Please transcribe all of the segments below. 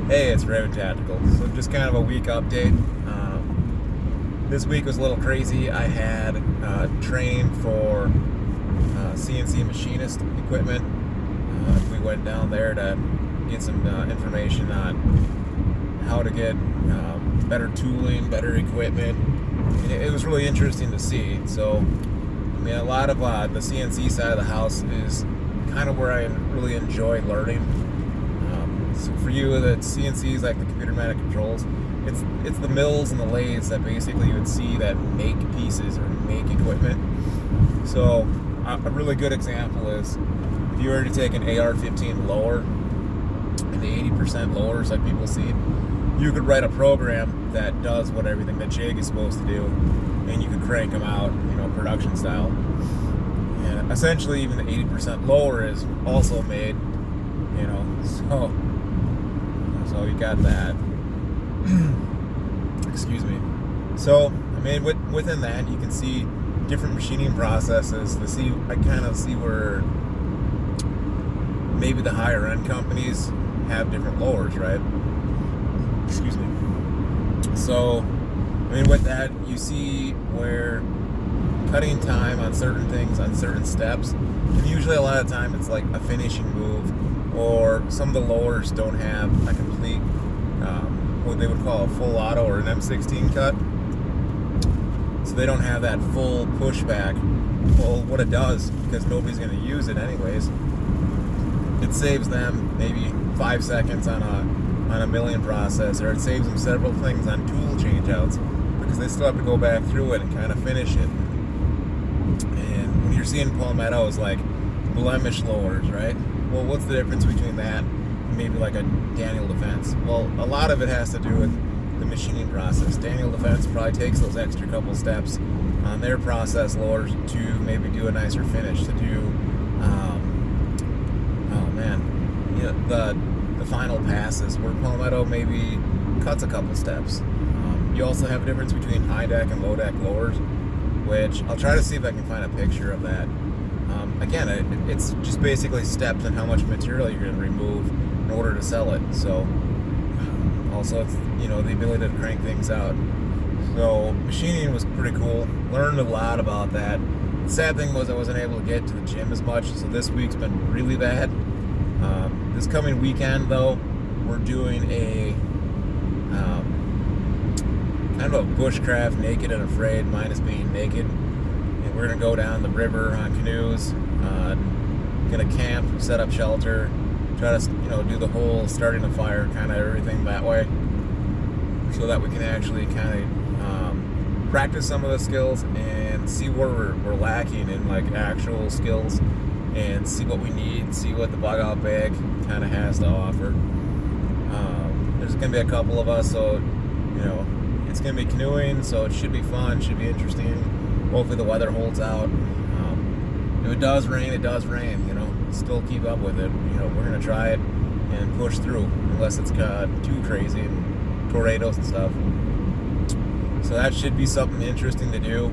Hey, it's Raven Tactical. So just kind of a week update. This week was a little crazy. I had trained for CNC machinist equipment. We went down there to get some information on how to get better tooling, better equipment. And it was really interesting to see. So, I mean, a lot of the CNC side of the house is kind of where I really enjoy learning. So for you, the CNCs, like the computer pneumatic controls, it's the mills and the lathes that basically you would see that make pieces or make equipment. So a really good example is if you were to take an AR-15 lower and the 80% lowers like people see, you could write a program that does what everything that Jig is supposed to do, and you could crank them out, production style. And essentially, even the 80% lower is also made, so you got that. Excuse me. So, I mean, within that, you can see different machining processes. I kind of see where maybe the higher end companies have different lowers, right? Excuse me. So, I mean, with that, you see where cutting time on certain things, on certain steps, and usually a lot of time it's like a finishing move, or some of the lowers don't have a complete, what they would call a full auto or an M16 cut. So they don't have that full pushback. Well, what it does, because nobody's going to use it anyways, it saves them maybe 5 seconds on a milling process, or it saves them several things on tool changeouts, because they still have to go back through it and kind of finish it. And when you're seeing palmettos, like blemish lowers, right? Well, what's the difference between that and maybe like a Daniel Defense? Well, a lot of it has to do with the machining process. Daniel Defense probably takes those extra couple steps on their process lowers to maybe do a nicer finish, to do, the final passes, where palmetto maybe cuts a couple steps. You also have a difference between high deck and low deck lowers, which I'll try to see if I can find a picture of that. Again, it's just basically steps and how much material you're going to remove in order to sell it. So also it's the ability to crank things out. So machining was pretty cool. Learned a lot about that. The sad thing was I wasn't able to get to the gym as much, so this week's been really bad. This coming weekend though, we're doing a kind of a bushcraft, naked and afraid, minus being naked. And we're gonna go down the river on canoes, gonna camp, set up shelter, try to do the whole starting a fire, kind of everything that way, so that we can actually kind of practice some of the skills and see where we're lacking in like actual skills, and see what we need, see what the bug out bag kind of has to offer. There's gonna be a couple of us, so it's gonna be canoeing, so it should be fun, should be interesting. Hopefully the weather holds out. If it does rain, it does rain. Still keep up with it. We're gonna try it and push through, unless it's too crazy and tornadoes and stuff. So that should be something interesting to do.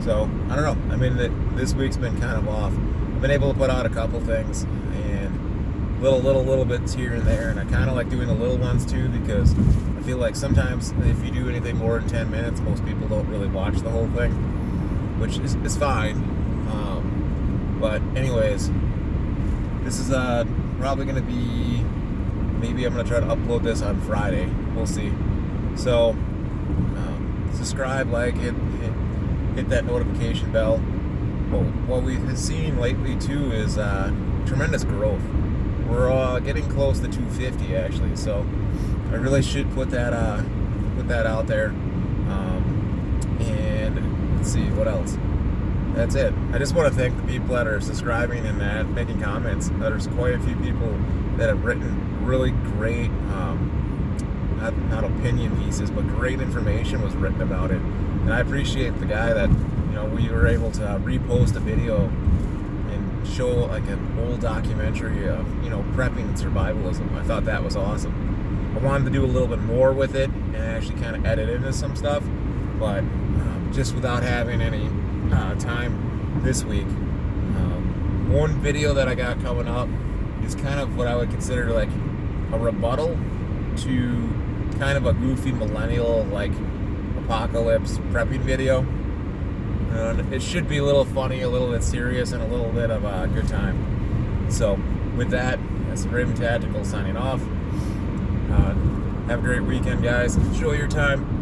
So I don't know. I mean, this week's been kind of off. I've been able to put out a couple things and little bits here and there, and I kind of like doing the little ones too, because I feel like sometimes if you do anything more than 10 minutes, most people don't really watch the whole thing, which is fine. But anyways, this is probably going to be, maybe I'm going to try to upload this on Friday. We'll see. So subscribe, like, hit that notification bell. Well, what we've seen lately too is tremendous growth. We're getting close to 250 actually, so I really should put that out there. And let's see what else. That's it. I just want to thank the people that are subscribing and making comments. There's quite a few people that have written really great, not opinion pieces, but great information was written about it. And I appreciate the guy that, we were able to repost a video and show like an old documentary of, prepping and survivalism. I thought that was awesome. I wanted to do a little bit more with it and actually kind of edit into some stuff, but just without having any time this week. One video that I got coming up is kind of what I would consider like a rebuttal to kind of a goofy millennial like apocalypse prepping video. And it should be a little funny, a little bit serious, and a little bit of a good time. So with that, that's Raven Tactical signing off. Have a great weekend, guys. Enjoy your time.